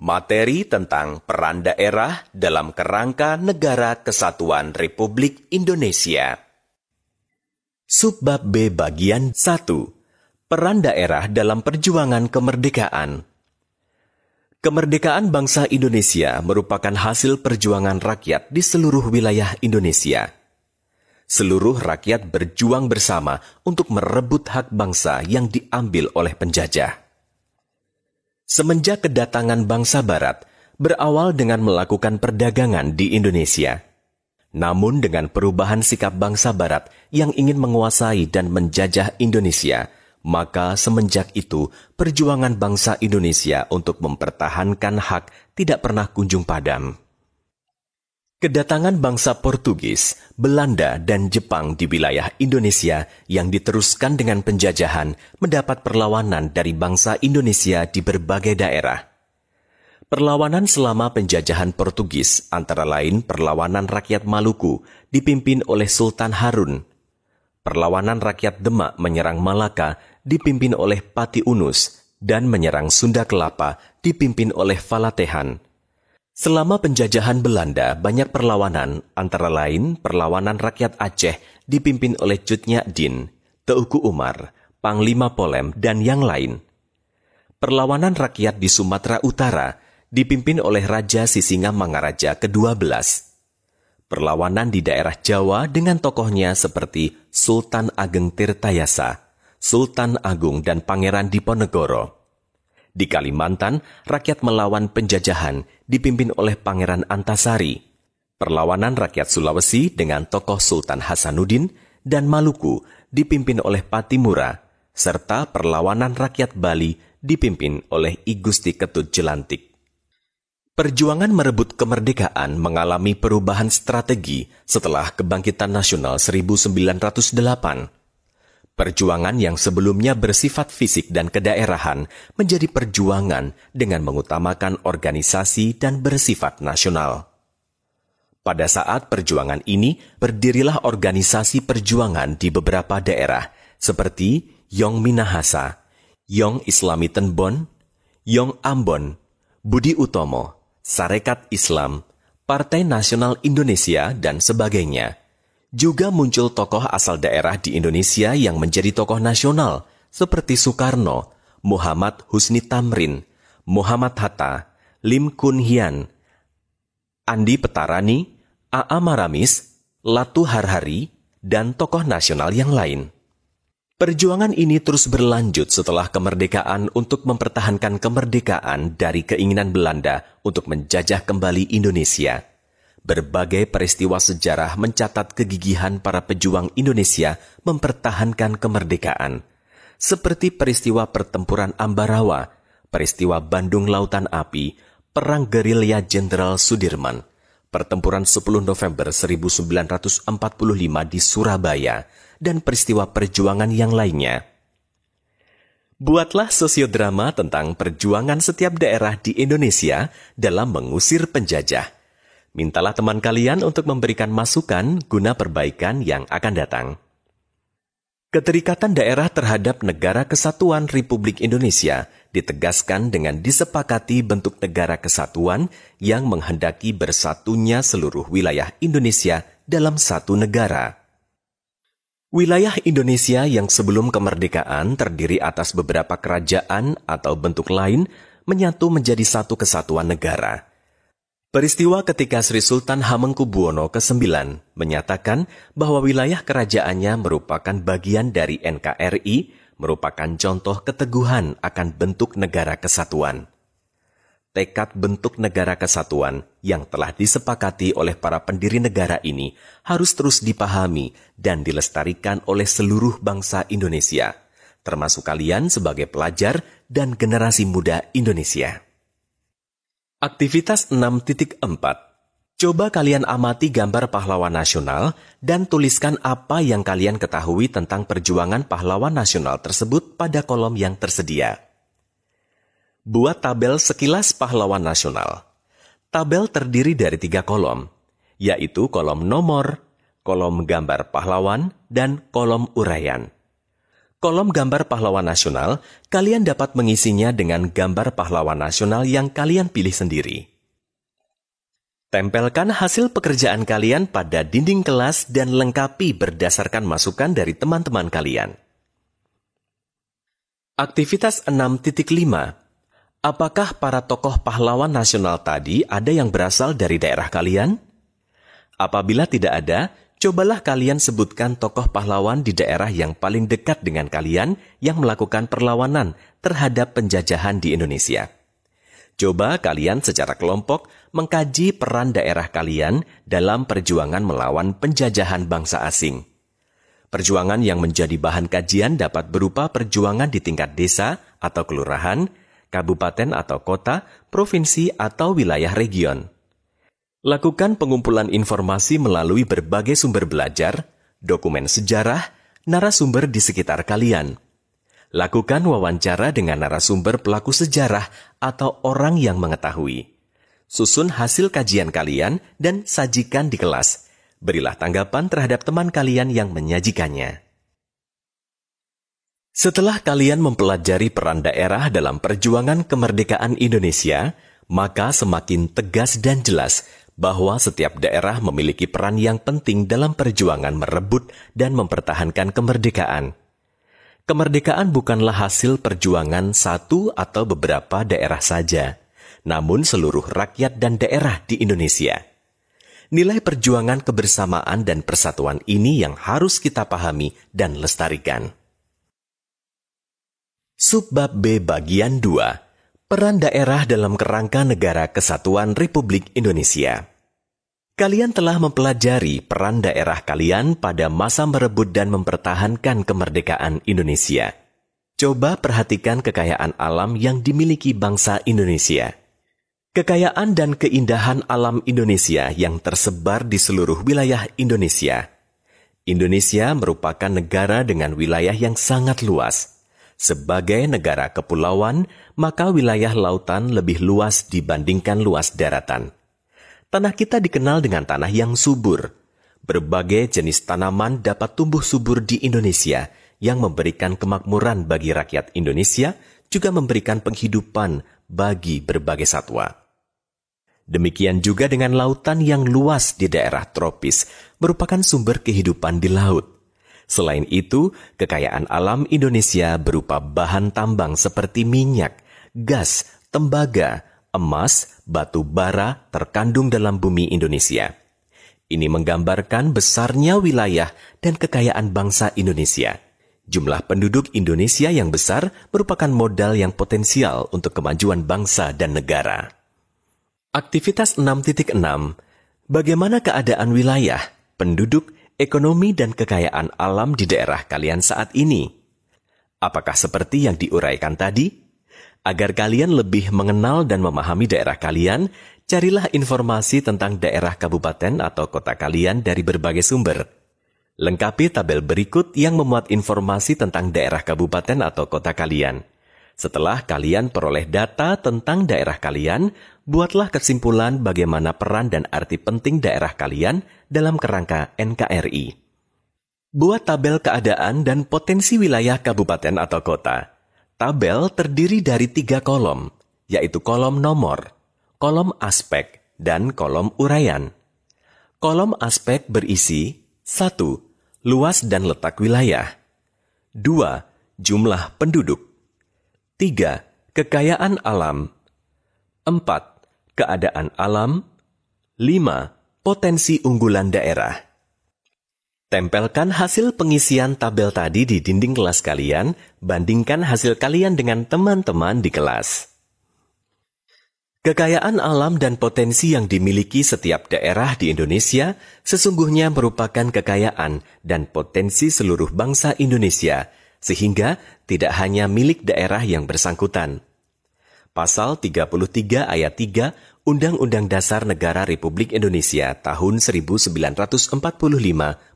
Materi tentang peran daerah dalam kerangka Negara Kesatuan Republik Indonesia. Subbab B bagian 1. Peran daerah dalam perjuangan kemerdekaan. Kemerdekaan bangsa Indonesia merupakan hasil perjuangan rakyat di seluruh wilayah Indonesia. Seluruh rakyat berjuang bersama untuk merebut hak bangsa yang diambil oleh penjajah. Semenjak kedatangan bangsa Barat, berawal dengan melakukan perdagangan di Indonesia. Namun dengan perubahan sikap bangsa Barat yang ingin menguasai dan menjajah Indonesia, maka semenjak itu perjuangan bangsa Indonesia untuk mempertahankan hak tidak pernah kunjung padam. Kedatangan bangsa Portugis, Belanda, dan Jepang di wilayah Indonesia yang diteruskan dengan penjajahan mendapat perlawanan dari bangsa Indonesia di berbagai daerah. Perlawanan selama penjajahan Portugis antara lain perlawanan rakyat Maluku dipimpin oleh Sultan Harun. Perlawanan rakyat Demak menyerang Malaka dipimpin oleh Pati Unus dan menyerang Sunda Kelapa dipimpin oleh Valatehan. Selama penjajahan Belanda, banyak perlawanan, antara lain perlawanan rakyat Aceh dipimpin oleh Cut Nyak Dien, Teuku Umar, Panglima Polem, dan yang lain. Perlawanan rakyat di Sumatera Utara dipimpin oleh Raja Sisingamangaraja ke-12. Perlawanan di daerah Jawa dengan tokohnya seperti Sultan Ageng Tirtayasa, Sultan Agung, dan Pangeran Diponegoro. Di Kalimantan, rakyat melawan penjajahan dipimpin oleh Pangeran Antasari. Perlawanan rakyat Sulawesi dengan tokoh Sultan Hasanuddin dan Maluku dipimpin oleh Patimura, serta perlawanan rakyat Bali dipimpin oleh I Gusti Ketut Jelantik. Perjuangan merebut kemerdekaan mengalami perubahan strategi setelah Kebangkitan Nasional 1908. Perjuangan yang sebelumnya bersifat fisik dan kedaerahan menjadi perjuangan dengan mengutamakan organisasi dan bersifat nasional. Pada saat perjuangan ini, berdirilah organisasi perjuangan di beberapa daerah seperti Yong Minahasa, Yong Islami Tenbon, Yong Ambon, Budi Utomo, Sarekat Islam, Partai Nasional Indonesia, dan sebagainya. Juga muncul tokoh asal daerah di Indonesia yang menjadi tokoh nasional, seperti Soekarno, Muhammad Husni Tamrin, Muhammad Hatta, Lim Kun Hian, Andi Petarani, A.A. Maramis, Latu Harhari, dan tokoh nasional yang lain. Perjuangan ini terus berlanjut setelah kemerdekaan untuk mempertahankan kemerdekaan dari keinginan Belanda untuk menjajah kembali Indonesia. Berbagai peristiwa sejarah mencatat kegigihan para pejuang Indonesia mempertahankan kemerdekaan, seperti peristiwa pertempuran Ambarawa, peristiwa Bandung Lautan Api, Perang Gerilya Jenderal Sudirman, pertempuran 10 November 1945 di Surabaya, dan peristiwa perjuangan yang lainnya. Buatlah sosiodrama tentang perjuangan setiap daerah di Indonesia dalam mengusir penjajah. Mintalah teman kalian untuk memberikan masukan guna perbaikan yang akan datang. Keterikatan daerah terhadap Negara Kesatuan Republik Indonesia ditegaskan dengan disepakati bentuk negara kesatuan yang menghendaki bersatunya seluruh wilayah Indonesia dalam satu negara. Wilayah Indonesia yang sebelum kemerdekaan terdiri atas beberapa kerajaan atau bentuk lain menyatu menjadi satu kesatuan negara. Peristiwa ketika Sri Sultan Hamengkubuwono ke-9 menyatakan bahwa wilayah kerajaannya merupakan bagian dari NKRI, merupakan contoh keteguhan akan bentuk negara kesatuan. Tekad bentuk negara kesatuan yang telah disepakati oleh para pendiri negara ini harus terus dipahami dan dilestarikan oleh seluruh bangsa Indonesia, termasuk kalian sebagai pelajar dan generasi muda Indonesia. Aktivitas 6.4. Coba kalian amati gambar pahlawan nasional dan tuliskan apa yang kalian ketahui tentang perjuangan pahlawan nasional tersebut pada kolom yang tersedia. Buat tabel sekilas pahlawan nasional. Tabel terdiri dari 3 kolom, yaitu kolom nomor, kolom gambar pahlawan, dan kolom uraian. Kolom gambar pahlawan nasional, kalian dapat mengisinya dengan gambar pahlawan nasional yang kalian pilih sendiri. Tempelkan hasil pekerjaan kalian pada dinding kelas dan lengkapi berdasarkan masukan dari teman-teman kalian. Aktivitas 6.5. Apakah para tokoh pahlawan nasional tadi ada yang berasal dari daerah kalian? Apabila tidak ada, cobalah kalian sebutkan tokoh pahlawan di daerah yang paling dekat dengan kalian yang melakukan perlawanan terhadap penjajahan di Indonesia. Coba kalian secara kelompok mengkaji peran daerah kalian dalam perjuangan melawan penjajahan bangsa asing. Perjuangan yang menjadi bahan kajian dapat berupa perjuangan di tingkat desa atau kelurahan, kabupaten atau kota, provinsi atau wilayah region. Lakukan pengumpulan informasi melalui berbagai sumber belajar, dokumen sejarah, narasumber di sekitar kalian. Lakukan wawancara dengan narasumber pelaku sejarah atau orang yang mengetahui. Susun hasil kajian kalian dan sajikan di kelas. Berilah tanggapan terhadap teman kalian yang menyajikannya. Setelah kalian mempelajari peran daerah dalam perjuangan kemerdekaan Indonesia, maka semakin tegas dan jelas bahwa setiap daerah memiliki peran yang penting dalam perjuangan merebut dan mempertahankan kemerdekaan. Kemerdekaan bukanlah hasil perjuangan satu atau beberapa daerah saja, namun seluruh rakyat dan daerah di Indonesia. Nilai perjuangan kebersamaan dan persatuan ini yang harus kita pahami dan lestarikan. Subbab B bagian 2. Peran daerah dalam kerangka Negara Kesatuan Republik Indonesia. Kalian telah mempelajari peran daerah kalian pada masa merebut dan mempertahankan kemerdekaan Indonesia. Coba perhatikan kekayaan alam yang dimiliki bangsa Indonesia. Kekayaan dan keindahan alam Indonesia yang tersebar di seluruh wilayah Indonesia. Indonesia merupakan negara dengan wilayah yang sangat luas. Sebagai negara kepulauan, maka wilayah lautan lebih luas dibandingkan luas daratan. Tanah kita dikenal dengan tanah yang subur. Berbagai jenis tanaman dapat tumbuh subur di Indonesia yang memberikan kemakmuran bagi rakyat Indonesia, juga memberikan penghidupan bagi berbagai satwa. Demikian juga dengan lautan yang luas di daerah tropis, merupakan sumber kehidupan di laut. Selain itu, kekayaan alam Indonesia berupa bahan tambang seperti minyak, gas, tembaga, emas, batu bara terkandung dalam bumi Indonesia. Ini menggambarkan besarnya wilayah dan kekayaan bangsa Indonesia. Jumlah penduduk Indonesia yang besar merupakan modal yang potensial untuk kemajuan bangsa dan negara. Aktivitas 6.6. Bagaimana keadaan wilayah, penduduk, ekonomi, dan kekayaan alam di daerah kalian saat ini? Apakah seperti yang diuraikan tadi? Agar kalian lebih mengenal dan memahami daerah kalian, carilah informasi tentang daerah kabupaten atau kota kalian dari berbagai sumber. Lengkapi tabel berikut yang memuat informasi tentang daerah kabupaten atau kota kalian. Setelah kalian peroleh data tentang daerah kalian, buatlah kesimpulan bagaimana peran dan arti penting daerah kalian dalam kerangka NKRI. Buat tabel keadaan dan potensi wilayah kabupaten atau kota. Tabel terdiri dari 3 kolom, yaitu kolom nomor, kolom aspek, dan kolom uraian. Kolom aspek berisi 1. Luas dan letak wilayah. 2. Jumlah penduduk. 3. Kekayaan alam. 4. Keadaan alam. 5. Potensi unggulan daerah. Tempelkan hasil pengisian tabel tadi di dinding kelas kalian, bandingkan hasil kalian dengan teman-teman di kelas. Kekayaan alam dan potensi yang dimiliki setiap daerah di Indonesia sesungguhnya merupakan kekayaan dan potensi seluruh bangsa Indonesia, sehingga tidak hanya milik daerah yang bersangkutan. Pasal 33 ayat 3 Undang-Undang Dasar Negara Republik Indonesia tahun 1945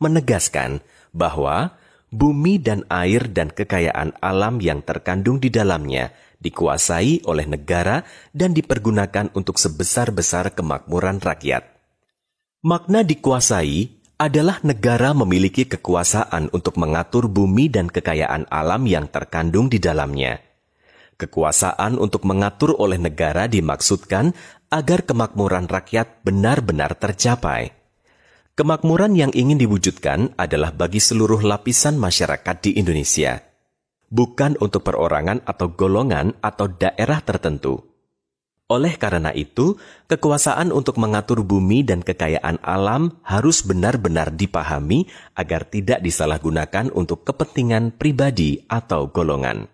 menegaskan bahwa bumi dan air dan kekayaan alam yang terkandung di dalamnya dikuasai oleh negara dan dipergunakan untuk sebesar-besar kemakmuran rakyat. Makna dikuasai adalah negara memiliki kekuasaan untuk mengatur bumi dan kekayaan alam yang terkandung di dalamnya. Kekuasaan untuk mengatur oleh negara dimaksudkan agar kemakmuran rakyat benar-benar tercapai. Kemakmuran yang ingin diwujudkan adalah bagi seluruh lapisan masyarakat di Indonesia, bukan untuk perorangan atau golongan atau daerah tertentu. Oleh karena itu, kekuasaan untuk mengatur bumi dan kekayaan alam harus benar-benar dipahami agar tidak disalahgunakan untuk kepentingan pribadi atau golongan.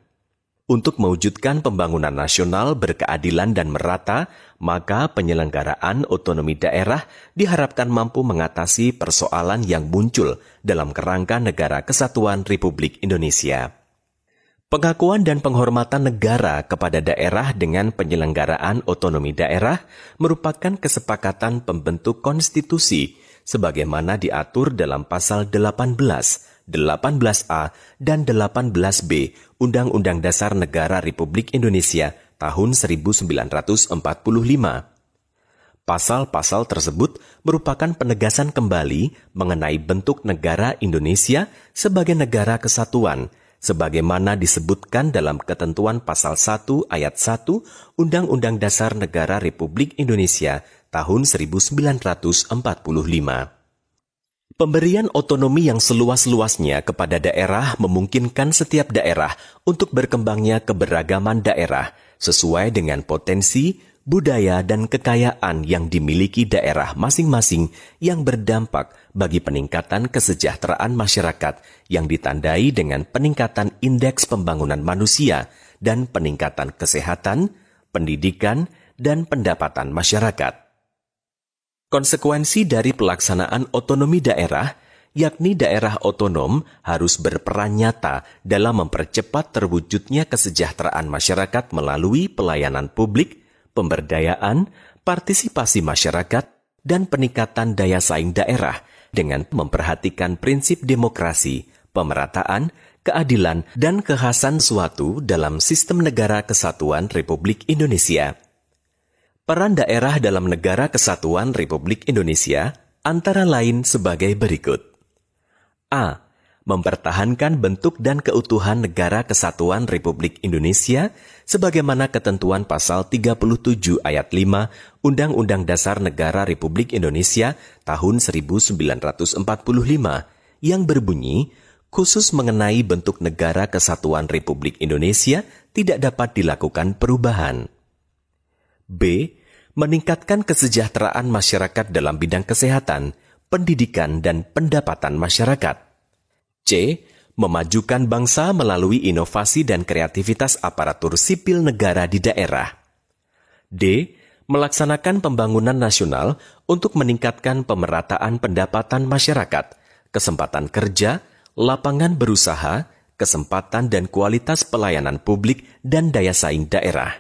Untuk mewujudkan pembangunan nasional berkeadilan dan merata, maka penyelenggaraan otonomi daerah diharapkan mampu mengatasi persoalan yang muncul dalam kerangka Negara Kesatuan Republik Indonesia. Pengakuan dan penghormatan negara kepada daerah dengan penyelenggaraan otonomi daerah merupakan kesepakatan pembentuk konstitusi sebagaimana diatur dalam pasal 18, 18A, dan 18B Undang-Undang Dasar Negara Republik Indonesia tahun 1945. Pasal-pasal tersebut merupakan penegasan kembali mengenai bentuk negara Indonesia sebagai negara kesatuan, sebagaimana disebutkan dalam ketentuan pasal 1 ayat 1 Undang-Undang Dasar Negara Republik Indonesia tahun 1945. Pemberian otonomi yang seluas-luasnya kepada daerah memungkinkan setiap daerah untuk berkembangnya keberagaman daerah sesuai dengan potensi, budaya, dan kekayaan yang dimiliki daerah masing-masing yang berdampak bagi peningkatan kesejahteraan masyarakat yang ditandai dengan peningkatan indeks pembangunan manusia dan peningkatan kesehatan, pendidikan, dan pendapatan masyarakat. Konsekuensi dari pelaksanaan otonomi daerah, yakni daerah otonom harus berperan nyata dalam mempercepat terwujudnya kesejahteraan masyarakat melalui pelayanan publik, pemberdayaan, partisipasi masyarakat, dan peningkatan daya saing daerah dengan memperhatikan prinsip demokrasi, pemerataan, keadilan, dan kekhasan suatu dalam sistem negara kesatuan Republik Indonesia. Peran daerah dalam negara kesatuan Republik Indonesia antara lain sebagai berikut. A. Mempertahankan bentuk dan keutuhan Negara Kesatuan Republik Indonesia sebagaimana ketentuan pasal 37 ayat 5 Undang-Undang Dasar Negara Republik Indonesia tahun 1945 yang berbunyi, khusus mengenai bentuk Negara Kesatuan Republik Indonesia tidak dapat dilakukan perubahan. B. Meningkatkan kesejahteraan masyarakat dalam bidang kesehatan, pendidikan, dan pendapatan masyarakat. C. Memajukan bangsa melalui inovasi dan kreativitas aparatur sipil negara di daerah. D. Melaksanakan pembangunan nasional untuk meningkatkan pemerataan pendapatan masyarakat, kesempatan kerja, lapangan berusaha, kesempatan dan kualitas pelayanan publik, dan daya saing daerah.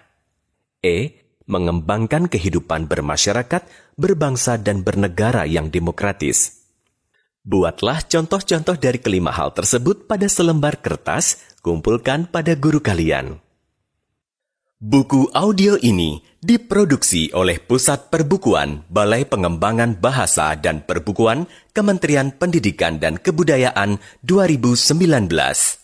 E. Mengembangkan kehidupan bermasyarakat, berbangsa, dan bernegara yang demokratis. Buatlah contoh-contoh dari kelima hal tersebut pada selembar kertas, kumpulkan pada guru kalian. Buku audio ini diproduksi oleh Pusat Perbukuan, Balai Pengembangan Bahasa dan Perbukuan, Kementerian Pendidikan dan Kebudayaan 2019.